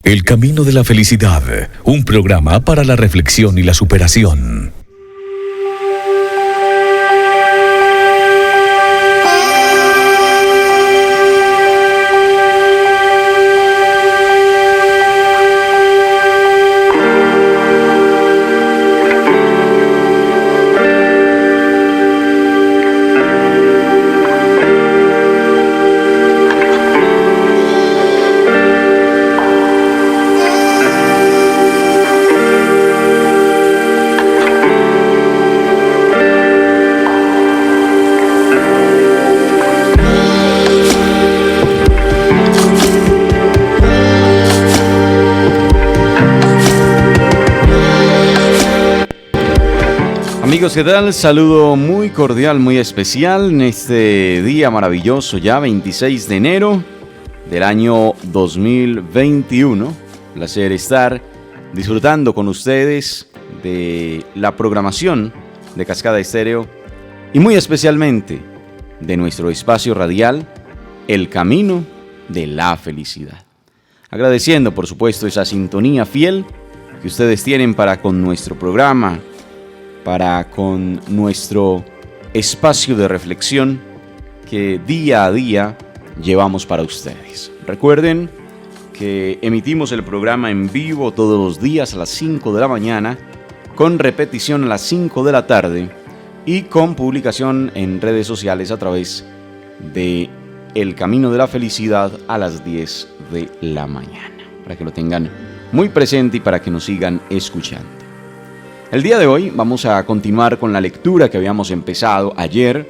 El Camino de la Felicidad, un programa para la reflexión y la superación. Amigos, ¿qué tal? Saludo muy cordial, muy especial en este día maravilloso, ya 26 de enero del año 2021. Placer estar disfrutando con ustedes de la programación de Cascada Estéreo y muy especialmente de nuestro espacio radial, El Camino de la Felicidad. Agradeciendo, por supuesto, esa sintonía fiel que ustedes tienen para con nuestro programa, para con nuestro espacio de reflexión que día a día llevamos para ustedes. Recuerden que emitimos el programa en vivo todos los días a las 5 de la mañana, con repetición a las 5 de la tarde y con publicación en redes sociales a través de El Camino de la Felicidad a las 10 de la mañana, para que lo tengan muy presente y para que nos sigan escuchando. El día de hoy vamos a continuar con la lectura que habíamos empezado ayer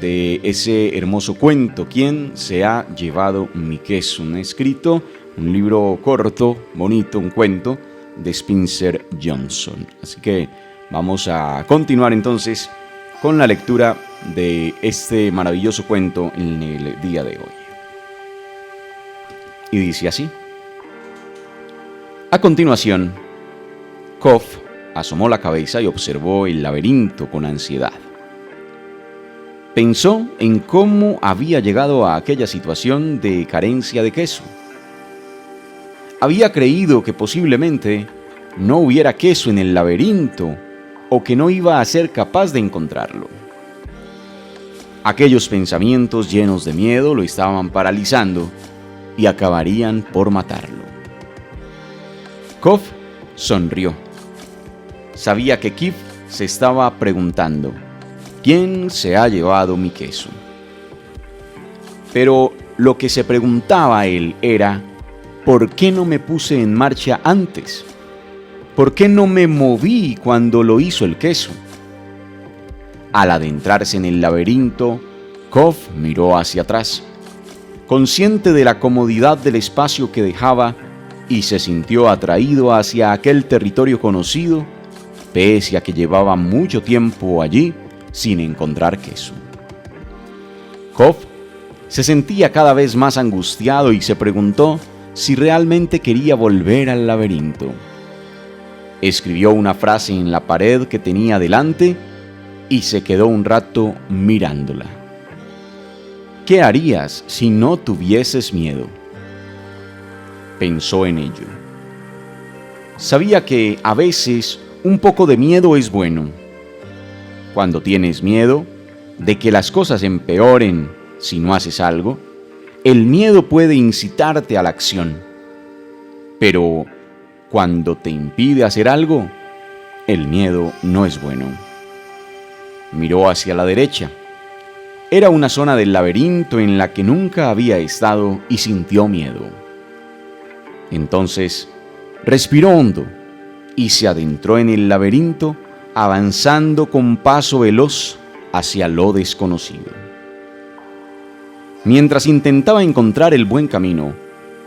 de ese hermoso cuento, ¿Quién se ha llevado mi queso? Un escrito, un libro corto, bonito, un cuento de Spencer Johnson. Así que vamos a continuar entonces con la lectura de este maravilloso cuento en el día de hoy. Y dice así. A continuación, Kof asomó la cabeza y observó el laberinto con ansiedad. Pensó en cómo había llegado a aquella situación de carencia de queso. Había creído que posiblemente no hubiera queso en el laberinto o que no iba a ser capaz de encontrarlo. Aquellos pensamientos llenos de miedo lo estaban paralizando y acabarían por matarlo. Kof sonrió. Sabía que Kif se estaba preguntando, ¿quién se ha llevado mi queso? Pero lo que se preguntaba él era, ¿por qué no me puse en marcha antes? ¿Por qué no me moví cuando lo hizo el queso? Al adentrarse en el laberinto, Kof miró hacia atrás, consciente de la comodidad del espacio que dejaba, y se sintió atraído hacia aquel territorio conocido, pese a que llevaba mucho tiempo allí sin encontrar queso. Kof se sentía cada vez más angustiado y se preguntó si realmente quería volver al laberinto. Escribió una frase en la pared que tenía delante y se quedó un rato mirándola. ¿Qué harías si no tuvieses miedo? Pensó en ello. Sabía que a veces un poco de miedo es bueno. Cuando tienes miedo de que las cosas empeoren si no haces algo, el miedo puede incitarte a la acción. Pero cuando te impide hacer algo, el miedo no es bueno. Miró hacia la derecha. Era una zona del laberinto en la que nunca había estado y sintió miedo. Entonces, respiró hondo y se adentró en el laberinto, avanzando con paso veloz hacia lo desconocido. Mientras intentaba encontrar el buen camino,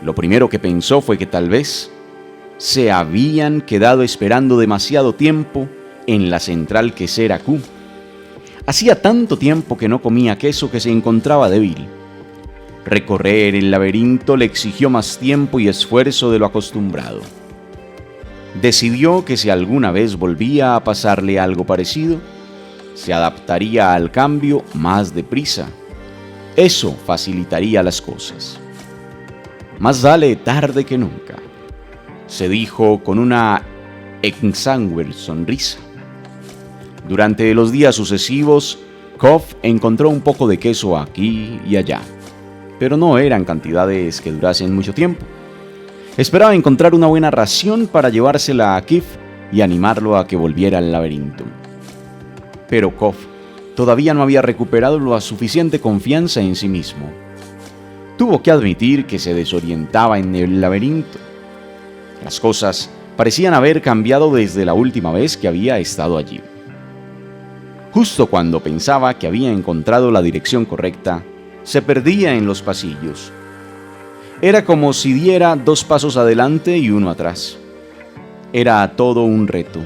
lo primero que pensó fue que tal vez se habían quedado esperando demasiado tiempo en la central quesera Q. Hacía tanto tiempo que no comía queso que se encontraba débil. Recorrer el laberinto le exigió más tiempo y esfuerzo de lo acostumbrado. Decidió que si alguna vez volvía a pasarle algo parecido, se adaptaría al cambio más deprisa. Eso facilitaría las cosas. Más vale tarde que nunca. se dijo con una exangüe sonrisa. Durante los días sucesivos, Kof encontró un poco de queso aquí y allá, pero no eran cantidades que durasen mucho tiempo. Esperaba encontrar una buena ración para llevársela a Kif y animarlo a que volviera al laberinto. Pero Kof todavía no había recuperado la suficiente confianza en sí mismo. Tuvo que admitir que se desorientaba en el laberinto. Las cosas parecían haber cambiado desde la última vez que había estado allí. Justo cuando pensaba que había encontrado la dirección correcta, se perdía en los pasillos. Era como si diera 2 pasos adelante y 1 atrás. Era todo un reto.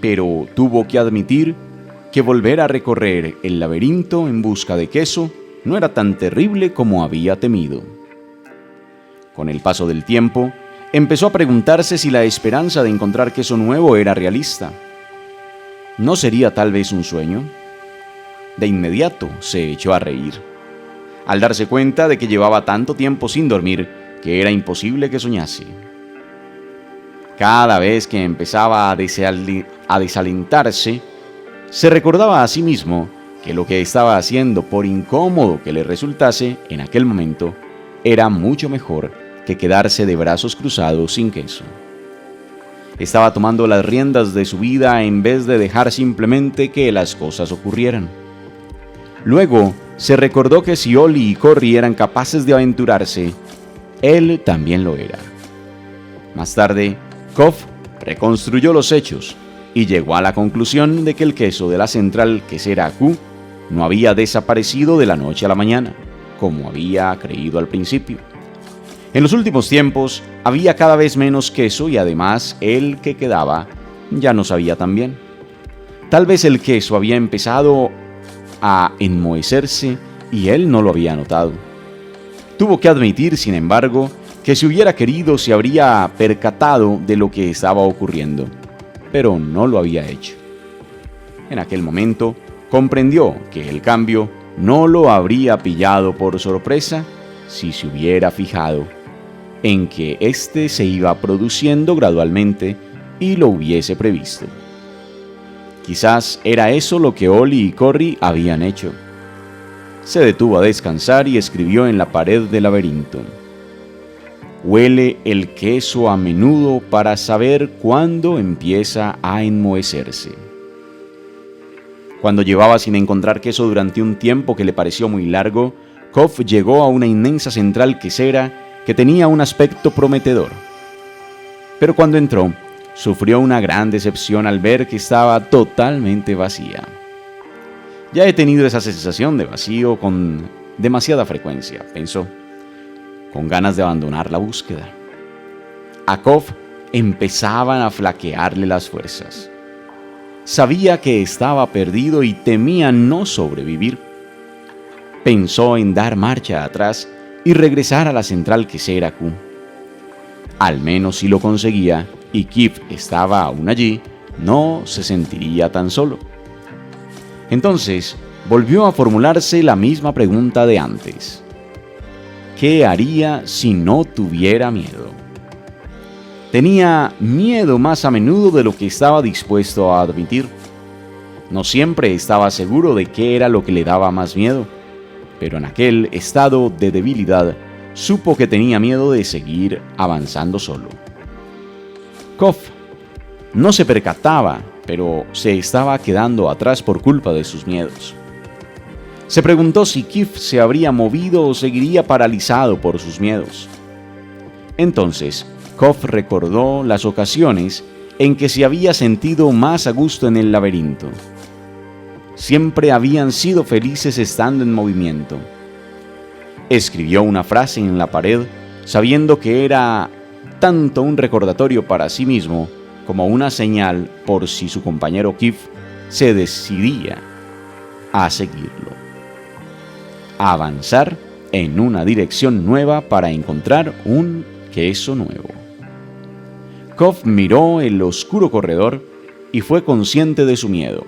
Pero tuvo que admitir que volver a recorrer el laberinto en busca de queso no era tan terrible como había temido. Con el paso del tiempo, empezó a preguntarse si la esperanza de encontrar queso nuevo era realista. ¿No sería tal vez un sueño? De inmediato se echó a reír, al darse cuenta de que llevaba tanto tiempo sin dormir que era imposible que soñase. Cada vez que empezaba a desalentarse, se recordaba a sí mismo que lo que estaba haciendo, por incómodo que le resultase en aquel momento, era mucho mejor que quedarse de brazos cruzados sin queso. Estaba tomando las riendas de su vida en vez de dejar simplemente que las cosas ocurrieran. Luego se recordó que si Ollie y Corry eran capaces de aventurarse, él también lo era. Más tarde, Kof reconstruyó los hechos y llegó a la conclusión de que el queso de la central quesera Q no había desaparecido de la noche a la mañana, como había creído al principio. En los últimos tiempos había cada vez menos queso y además el que quedaba ya no sabía tan bien. Tal vez el queso había empezado a enmohecerse y él no lo había notado. Tuvo que admitir, sin embargo, que si hubiera querido se habría percatado de lo que estaba ocurriendo, pero no lo había hecho. En aquel momento comprendió que el cambio no lo habría pillado por sorpresa si se hubiera fijado en que éste se iba produciendo gradualmente y lo hubiese previsto. Quizás era eso lo que Ollie y Corry habían hecho. Se detuvo a descansar y escribió en la pared del laberinto: huele el queso a menudo para saber cuándo empieza a enmohecerse. Cuando llevaba sin encontrar queso durante un tiempo que le pareció muy largo, Kof llegó a una inmensa central quesera que tenía un aspecto prometedor. Pero cuando entró, sufrió una gran decepción al ver que estaba totalmente vacía. Ya he tenido esa sensación de vacío con demasiada frecuencia, pensó, con ganas de abandonar la búsqueda. A Kof empezaban a flaquearle las fuerzas. Sabía que estaba perdido y temía no sobrevivir. Pensó en dar marcha atrás y regresar a la central quesera Q. Al menos si lo conseguía y Kif estaba aún allí, no se sentiría tan solo. Entonces, volvió a formularse la misma pregunta de antes. ¿Qué haría si no tuviera miedo? Tenía miedo más a menudo de lo que estaba dispuesto a admitir. No siempre estaba seguro de qué era lo que le daba más miedo, pero en aquel estado de debilidad supo que tenía miedo de seguir avanzando solo. Kof no se percataba, pero se estaba quedando atrás por culpa de sus miedos. Se preguntó si Kif se habría movido o seguiría paralizado por sus miedos. Entonces, Kof recordó las ocasiones en que se había sentido más a gusto en el laberinto. Siempre habían sido felices estando en movimiento. Escribió una frase en la pared, sabiendo que era tanto un recordatorio para sí mismo como una señal por si su compañero Kif se decidía a seguirlo. A avanzar en una dirección nueva para encontrar un queso nuevo. Kof miró el oscuro corredor y fue consciente de su miedo.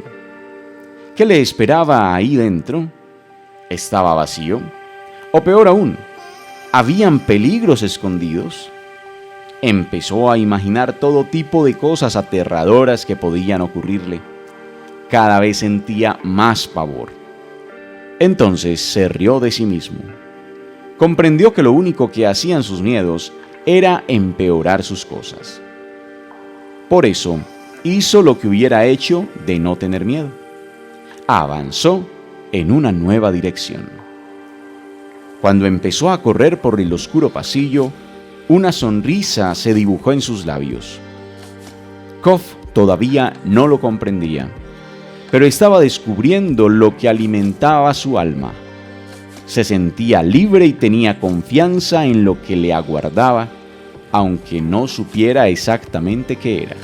¿Qué le esperaba ahí dentro? ¿Estaba vacío? O peor aún, ¿habían peligros escondidos? Empezó a imaginar todo tipo de cosas aterradoras que podían ocurrirle. Cada vez sentía más pavor. Entonces se rió de sí mismo. Comprendió que lo único que hacían sus miedos era empeorar sus cosas. Por eso, hizo lo que hubiera hecho de no tener miedo. Avanzó en una nueva dirección. Cuando empezó a correr por el oscuro pasillo, una sonrisa se dibujó en sus labios. Kof todavía no lo comprendía, pero estaba descubriendo lo que alimentaba su alma. Se sentía libre y tenía confianza en lo que le aguardaba, aunque no supiera exactamente qué era.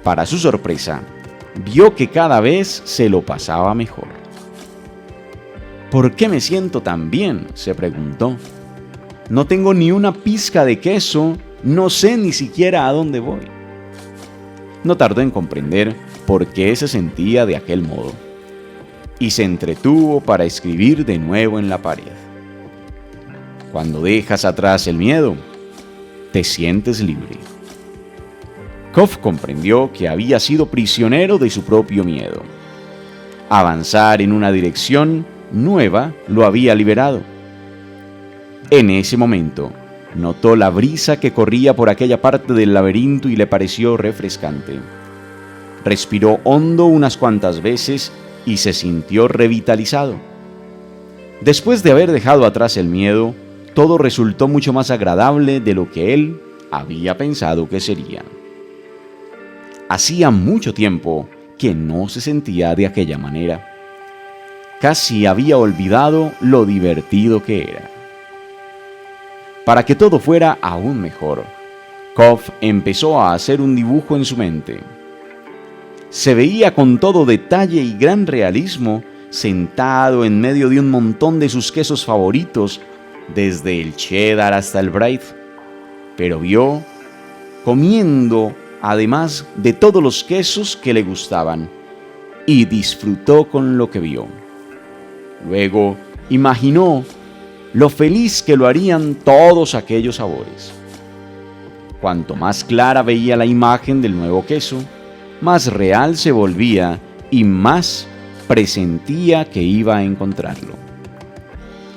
Para su sorpresa, vio que cada vez se lo pasaba mejor. ¿Por qué me siento tan bien?, se preguntó. No tengo ni una pizca de queso, no sé ni siquiera a dónde voy. No tardó en comprender por qué se sentía de aquel modo, y se entretuvo para escribir de nuevo en la pared. Cuando dejas atrás el miedo, te sientes libre. Kof comprendió que había sido prisionero de su propio miedo. Avanzar en una dirección nueva lo había liberado. En ese momento, notó la brisa que corría por aquella parte del laberinto y le pareció refrescante. Respiró hondo unas cuantas veces y se sintió revitalizado. Después de haber dejado atrás el miedo, todo resultó mucho más agradable de lo que él había pensado que sería. Hacía mucho tiempo que no se sentía de aquella manera. Casi había olvidado lo divertido que era. Para que todo fuera aún mejor, Kof empezó a hacer un dibujo en su mente. Se veía con todo detalle y gran realismo sentado en medio de un montón de sus quesos favoritos, desde el cheddar hasta el brie, pero vio comiendo además de todos los quesos que le gustaban y disfrutó con lo que vio. Luego imaginó lo feliz que lo harían todos aquellos sabores. Cuanto más clara veía la imagen del nuevo queso, más real se volvía y más presentía que iba a encontrarlo.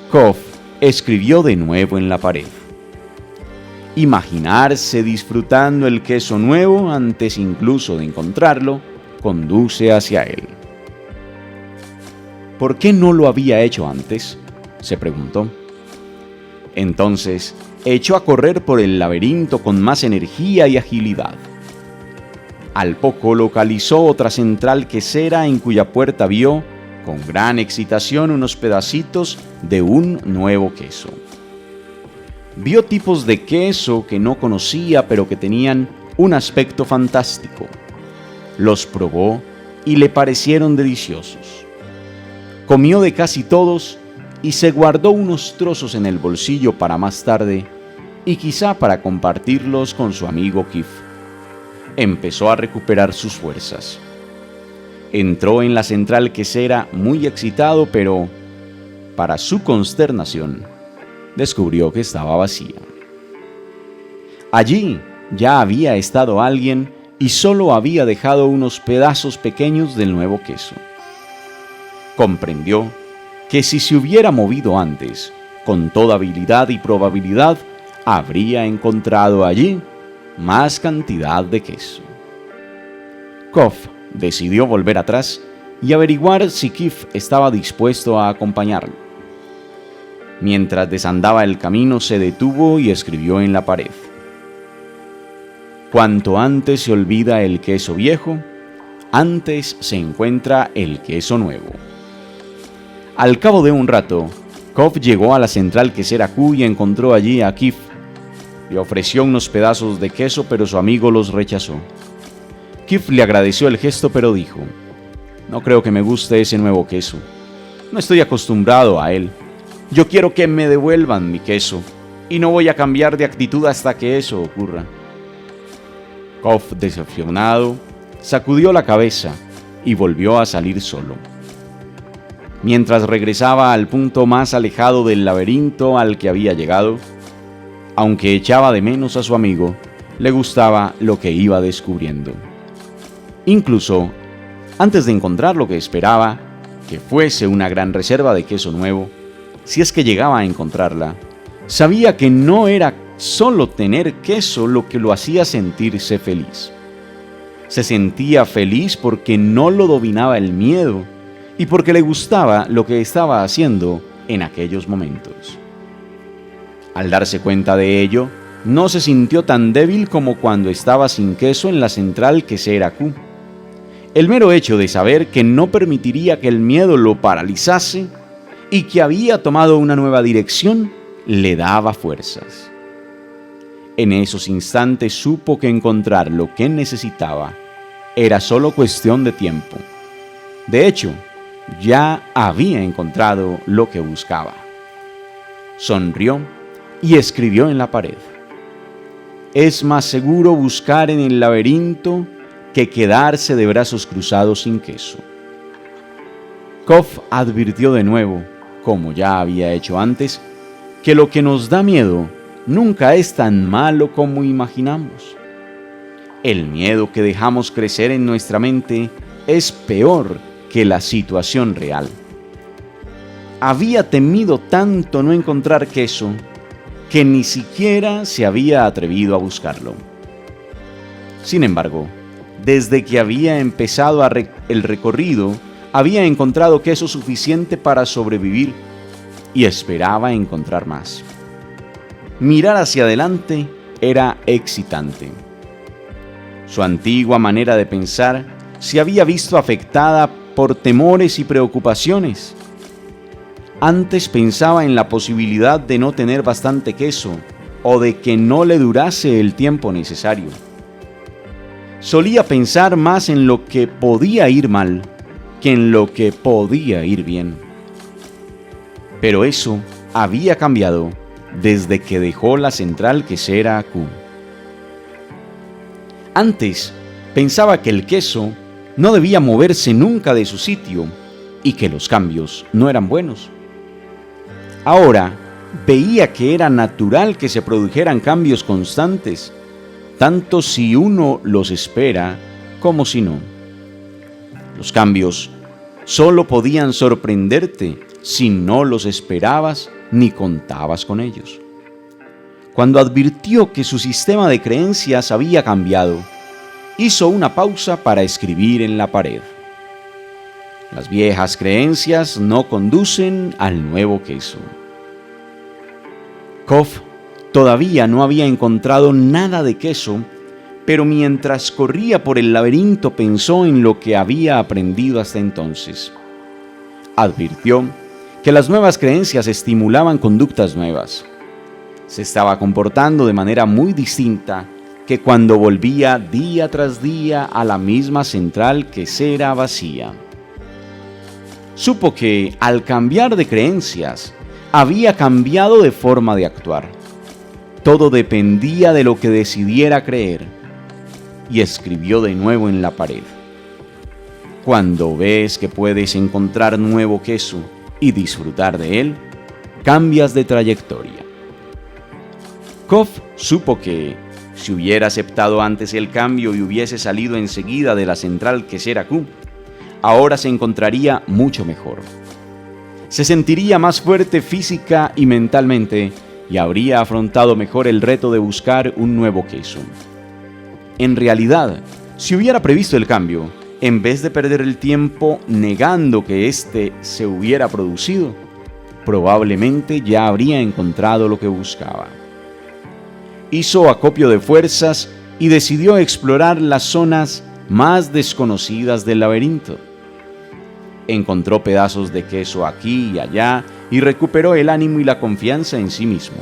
Kof escribió de nuevo en la pared. Imaginarse disfrutando el queso nuevo antes incluso de encontrarlo conduce hacia él. ¿Por qué no lo había hecho antes?, se preguntó. Entonces, echó a correr por el laberinto con más energía y agilidad. Al poco localizó otra central quesera en cuya puerta vio, con gran excitación, unos pedacitos de un nuevo queso. Vio tipos de queso que no conocía, pero que tenían un aspecto fantástico. Los probó y le parecieron deliciosos. Comió de casi todos y se guardó unos trozos en el bolsillo para más tarde y quizá para compartirlos con su amigo Kif. Empezó a recuperar sus fuerzas. Entró en la central quesera muy excitado, pero, para su consternación, descubrió que estaba vacía. Allí ya había estado alguien y solo había dejado unos pedazos pequeños del nuevo queso. Comprendió que si se hubiera movido antes, con toda habilidad y probabilidad, habría encontrado allí más cantidad de queso. Kof decidió volver atrás y averiguar si Kif estaba dispuesto a acompañarlo. Mientras desandaba el camino, se detuvo y escribió en la pared: cuanto antes se olvida el queso viejo, antes se encuentra el queso nuevo. Al cabo de un rato, Kof llegó a la central quesera Q y encontró allí a Kif. Le ofreció unos pedazos de queso, pero su amigo los rechazó. Kif le agradeció el gesto, pero dijo: no creo que me guste ese nuevo queso. No estoy acostumbrado a él. Yo quiero que me devuelvan mi queso, y no voy a cambiar de actitud hasta que eso ocurra. Kof, decepcionado, sacudió la cabeza y volvió a salir solo. Mientras regresaba al punto más alejado del laberinto al que había llegado, Aunque echaba de menos a su amigo, le gustaba lo que iba descubriendo. Incluso, antes de encontrar lo que esperaba, que fuese una gran reserva de queso nuevo, si es que llegaba a encontrarla, sabía que no era solo tener queso lo que lo hacía sentirse feliz. Se sentía feliz porque no lo dominaba el miedo y porque le gustaba lo que estaba haciendo en aquellos momentos. Al darse cuenta de ello, no se sintió tan débil como cuando estaba sin queso en la central quesera Q. El mero hecho de saber que no permitiría que el miedo lo paralizase y que había tomado una nueva dirección le daba fuerzas. En esos instantes supo que encontrar lo que necesitaba era solo cuestión de tiempo. De hecho, ya había encontrado lo que buscaba. Sonrió y escribió en la pared: es más seguro buscar en el laberinto que quedarse de brazos cruzados sin queso. Kof advirtió de nuevo, como ya había hecho antes, que lo que nos da miedo nunca es tan malo como imaginamos. El miedo que dejamos crecer en nuestra mente es peor que la situación real. Había temido tanto no encontrar queso que ni siquiera se había atrevido a buscarlo. Sin embargo, desde que había empezado el recorrido, había encontrado queso suficiente para sobrevivir y esperaba encontrar más. Mirar hacia adelante era excitante. Su antigua manera de pensar se había visto afectada por temores y preocupaciones. Antes pensaba en la posibilidad de no tener bastante queso o de que no le durase el tiempo necesario. Solía pensar más en lo que podía ir mal que en lo que podía ir bien. Pero eso había cambiado desde que dejó la central quesera Q. Antes pensaba que el queso no debía moverse nunca de su sitio y que los cambios no eran buenos. Ahora veía que era natural que se produjeran cambios constantes, tanto si uno los espera como si no. Los cambios solo podían sorprenderte si no los esperabas ni contabas con ellos. Cuando advirtió que su sistema de creencias había cambiado, hizo una pausa para escribir en la pared: las viejas creencias no conducen al nuevo queso. Kof todavía no había encontrado nada de queso, pero mientras corría por el laberinto pensó en lo que había aprendido hasta entonces. Advirtió que las nuevas creencias estimulaban conductas nuevas. Se estaba comportando de manera muy distinta que cuando volvía día tras día a la misma central quesera vacía. Supo que, al cambiar de creencias, había cambiado de forma de actuar. Todo dependía de lo que decidiera creer. Y escribió de nuevo en la pared: cuando ves que puedes encontrar nuevo queso y disfrutar de él, cambias de trayectoria. Kof supo que, si hubiera aceptado antes el cambio y hubiese salido enseguida de la central quesera Q, ahora se encontraría mucho mejor. Se sentiría más fuerte física y mentalmente y habría afrontado mejor el reto de buscar un nuevo queso. En realidad, si hubiera previsto el cambio, en vez de perder el tiempo negando que éste se hubiera producido, probablemente ya habría encontrado lo que buscaba. Hizo acopio de fuerzas y decidió explorar las zonas más desconocidas del laberinto. Encontró pedazos de queso aquí y allá y recuperó el ánimo y la confianza en sí mismo.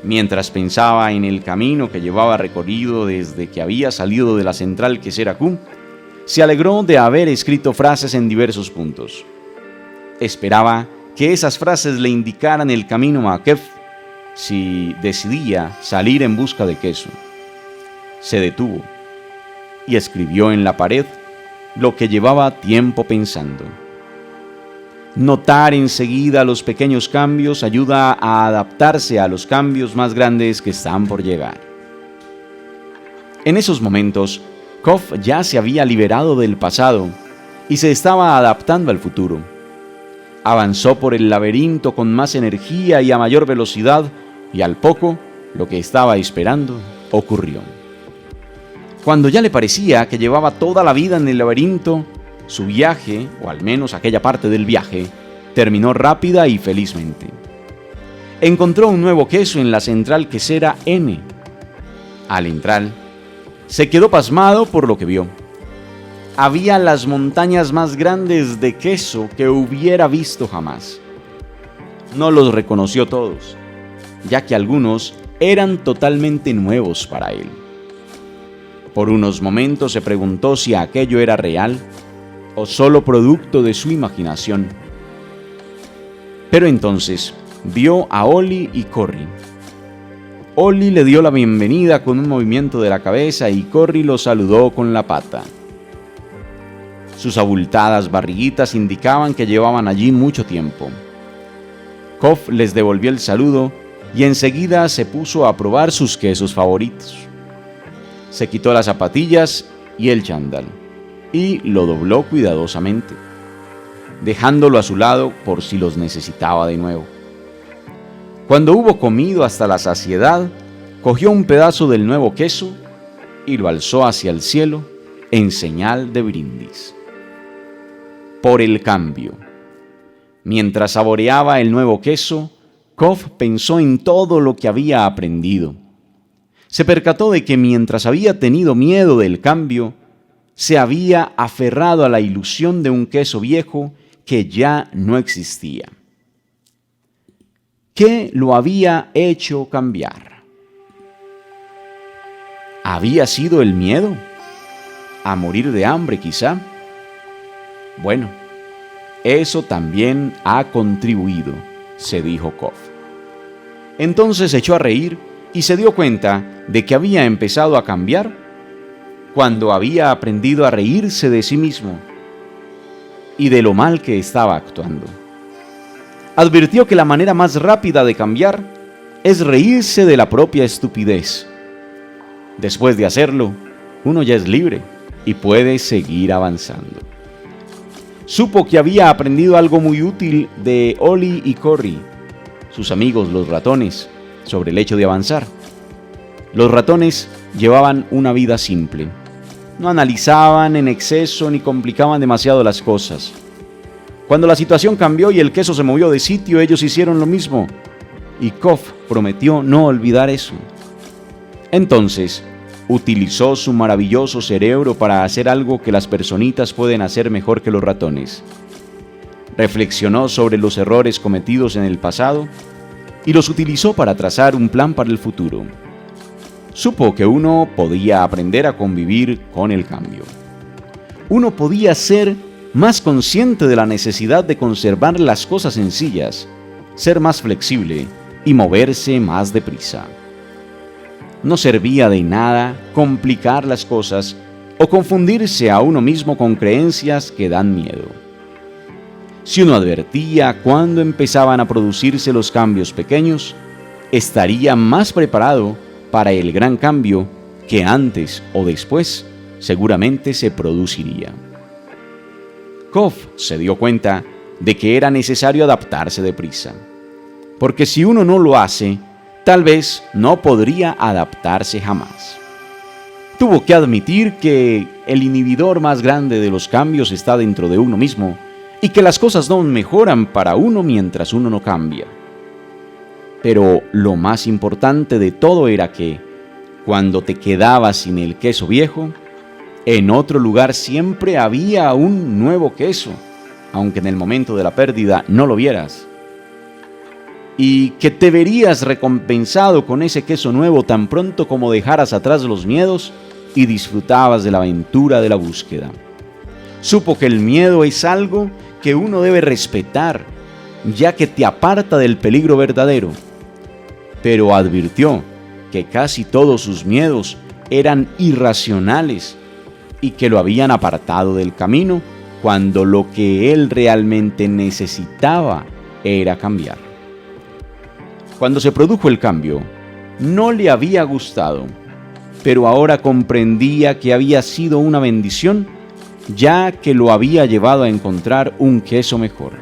Mientras pensaba en el camino que llevaba recorrido desde que había salido de la central quesera Q, se alegró de haber escrito frases en diversos puntos. Esperaba que esas frases le indicaran el camino a Kef si decidía salir en busca de queso. Se detuvo y escribió en la pared lo que llevaba tiempo pensando: Notar enseguida los pequeños cambios ayuda a adaptarse a los cambios más grandes que están por llegar. En esos momentos, Kof ya se había liberado del pasado y se estaba adaptando al futuro. Avanzó por el laberinto con más energía y a mayor velocidad, y al poco, lo que estaba esperando ocurrió. Cuando ya le parecía que llevaba toda la vida en el laberinto, su viaje, o al menos aquella parte del viaje, terminó rápida y felizmente. Encontró un nuevo queso en la central quesera N. Al entrar, se quedó pasmado por lo que vio. Había las montañas más grandes de queso que hubiera visto jamás. No los reconoció todos, ya que algunos eran totalmente nuevos para él. Por unos momentos se preguntó si aquello era real o solo producto de su imaginación. Pero entonces vio a Ollie y Corrie. Ollie le dio la bienvenida con un movimiento de la cabeza y Corrie lo saludó con la pata. Sus abultadas barriguitas indicaban que llevaban allí mucho tiempo. Kof les devolvió el saludo y enseguida se puso a probar sus quesos favoritos. Se quitó las zapatillas y el chándal y lo dobló cuidadosamente, dejándolo a su lado por si los necesitaba de nuevo. Cuando hubo comido hasta la saciedad, cogió un pedazo del nuevo queso y lo alzó hacia el cielo en señal de brindis. Por el cambio. Mientras saboreaba el nuevo queso, Kof pensó en todo lo que había aprendido. Se percató de que mientras había tenido miedo del cambio, se había aferrado a la ilusión de un queso viejo que ya no existía. ¿Qué lo había hecho cambiar? ¿Había sido el miedo? ¿A morir de hambre quizá? Bueno, eso también ha contribuido, se dijo Kof. Entonces se echó a reír y se dio cuenta de que había empezado a cambiar cuando había aprendido a reírse de sí mismo y de lo mal que estaba actuando. Advirtió que la manera más rápida de cambiar es reírse de la propia estupidez. Después de hacerlo, uno ya es libre y puede seguir avanzando. Supo que había aprendido algo muy útil de Ollie y Corrie, sus amigos los ratones, sobre el hecho de avanzar. Los ratones llevaban una vida simple. No analizaban en exceso ni complicaban demasiado las cosas. Cuando la situación cambió y el queso se movió de sitio, ellos hicieron lo mismo. Y Kof prometió no olvidar eso. Entonces, utilizó su maravilloso cerebro para hacer algo que las personitas pueden hacer mejor que los ratones. Reflexionó sobre los errores cometidos en el pasado y los utilizó para trazar un plan para el futuro. Supo que uno podía aprender a convivir con el cambio. Uno podía ser más consciente de la necesidad de conservar las cosas sencillas, ser más flexible y moverse más deprisa. No servía de nada complicar las cosas o confundirse a uno mismo con creencias que dan miedo. Si uno advertía cuándo empezaban a producirse los cambios pequeños, estaría más preparado para el gran cambio que antes o después seguramente se produciría. Kof se dio cuenta de que era necesario adaptarse deprisa, porque si uno no lo hace, tal vez no podría adaptarse jamás. Tuvo que admitir que el inhibidor más grande de los cambios está dentro de uno mismo y que las cosas no mejoran para uno mientras uno no cambia. Pero lo más importante de todo era que, cuando te quedabas sin el queso viejo, en otro lugar siempre había un nuevo queso, aunque en el momento de la pérdida no lo vieras. Y que te verías recompensado con ese queso nuevo tan pronto como dejaras atrás los miedos y disfrutabas de la aventura de la búsqueda. Supo que el miedo es algo que uno debe respetar, ya que te aparta del peligro verdadero. Pero advirtió que casi todos sus miedos eran irracionales y que lo habían apartado del camino cuando lo que él realmente necesitaba era cambiar. Cuando se produjo el cambio, no le había gustado, pero ahora comprendía que había sido una bendición, ya que lo había llevado a encontrar un queso mejor.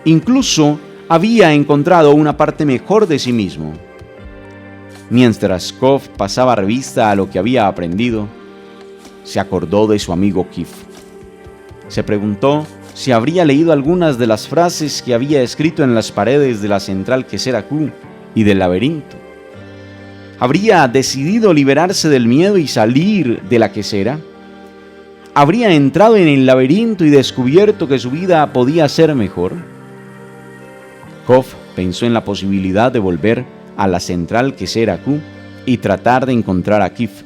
Incluso había encontrado una parte mejor de sí mismo. Mientras Kof pasaba revista a lo que había aprendido, se acordó de su amigo Kif. Se preguntó si habría leído algunas de las frases que había escrito en las paredes de la central quesera Q y del laberinto. ¿Habría decidido liberarse del miedo y salir de la quesera? ¿Habría entrado en el laberinto y descubierto que su vida podía ser mejor? Kof pensó en la posibilidad de volver a la central quesera Q y tratar de encontrar a Kif,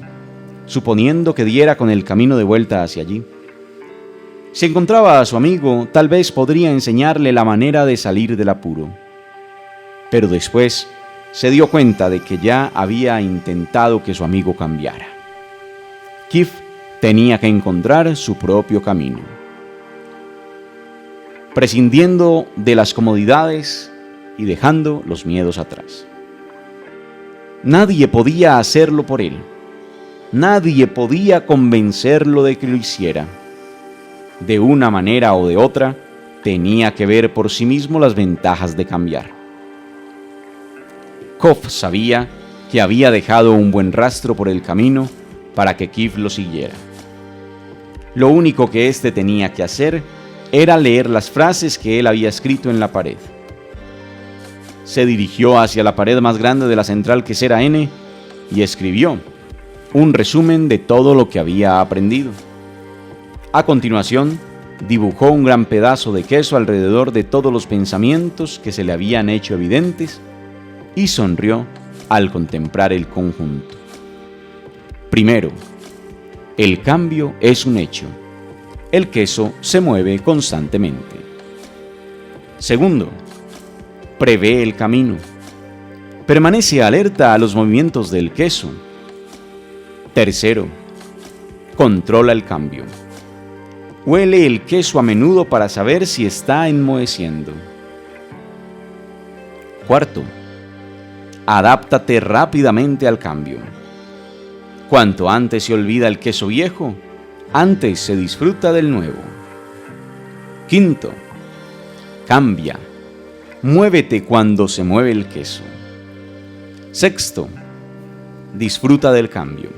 suponiendo que diera con el camino de vuelta hacia allí. Si encontraba a su amigo, tal vez podría enseñarle la manera de salir del apuro. Pero después se dio cuenta de que ya había intentado que su amigo cambiara. Kif tenía que encontrar su propio camino. Prescindiendo de las comodidades y dejando los miedos atrás. Nadie podía hacerlo por él. Nadie podía convencerlo de que lo hiciera. De una manera o de otra, tenía que ver por sí mismo las ventajas de cambiar. Kof sabía que había dejado un buen rastro por el camino para que Kif lo siguiera. Lo único que éste tenía que hacer era leer las frases que él había escrito en la pared. Se dirigió hacia la pared más grande de la central quesera N y escribió un resumen de todo lo que había aprendido. A continuación, dibujó un gran pedazo de queso alrededor de todos los pensamientos que se le habían hecho evidentes y sonrió al contemplar el conjunto. Primero, el cambio es un hecho. El queso se mueve constantemente. Segundo, prevé el camino. Permanece alerta a los movimientos del queso. Tercero, controla el cambio. Huele el queso a menudo para saber si está enmoheciendo. Cuarto, adáptate rápidamente al cambio. Cuanto antes se olvida el queso viejo, antes se disfruta del nuevo. Quinto, cambia. Muévete cuando se mueve el queso. Sexto, disfruta del cambio.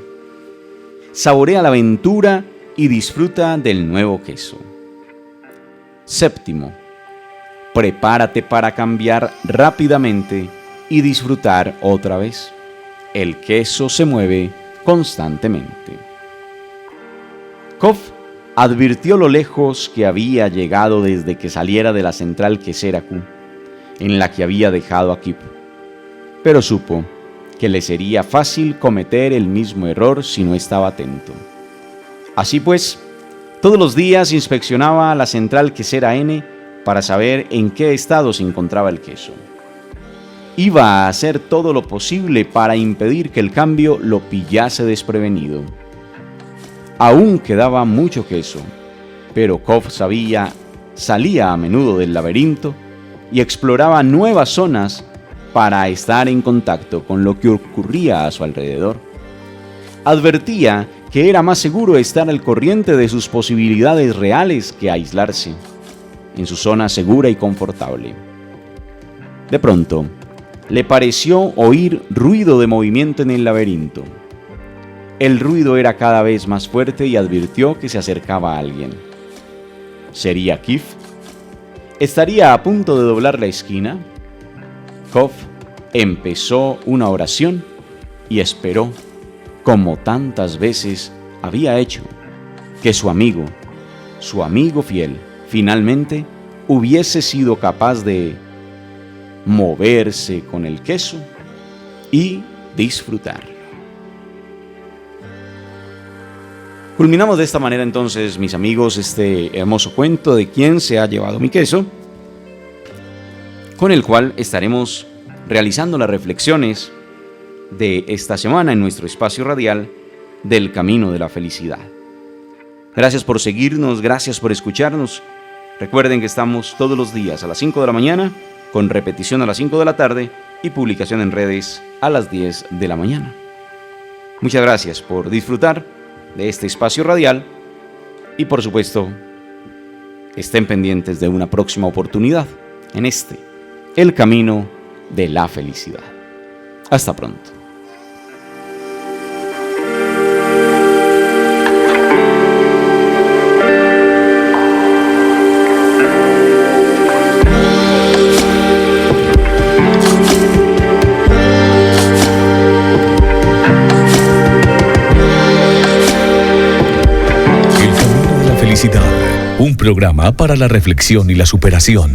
Saborea la aventura y disfruta del nuevo queso. Séptimo, prepárate para cambiar rápidamente y disfrutar otra vez. El queso se mueve constantemente. Kof advirtió lo lejos que había llegado desde que saliera de la central quesera Q, en la que había dejado a Kif, pero supo que le sería fácil cometer el mismo error si no estaba atento. Así pues, todos los días inspeccionaba la central quesera N para saber en qué estado se encontraba el queso. Iba a hacer todo lo posible para impedir que el cambio lo pillase desprevenido. Aún quedaba mucho queso, pero Kof salía a menudo del laberinto y exploraba nuevas zonas para estar en contacto con lo que ocurría a su alrededor. Advertía que era más seguro estar al corriente de sus posibilidades reales que aislarse en su zona segura y confortable. De pronto, le pareció oír ruido de movimiento en el laberinto. El ruido era cada vez más fuerte y advirtió que se acercaba a alguien. ¿Sería Kif? ¿Estaría a punto de doblar la esquina? Kof empezó una oración y esperó, como tantas veces había hecho, que su amigo fiel, finalmente hubiese sido capaz de moverse con el queso y disfrutar. Culminamos de esta manera entonces, mis amigos, este hermoso cuento de ¿Quién se ha llevado mi queso?, con el cual estaremos realizando las reflexiones de esta semana en nuestro espacio radial del Camino de la Felicidad. Gracias por seguirnos, gracias por escucharnos. Recuerden que estamos todos los días a las 5 de la mañana, con repetición a las 5 de la tarde y publicación en redes a las 10 de la mañana. Muchas gracias por disfrutar de este espacio radial y, por supuesto, estén pendientes de una próxima oportunidad en El Camino de la Felicidad. Hasta pronto. Un programa para la reflexión y la superación.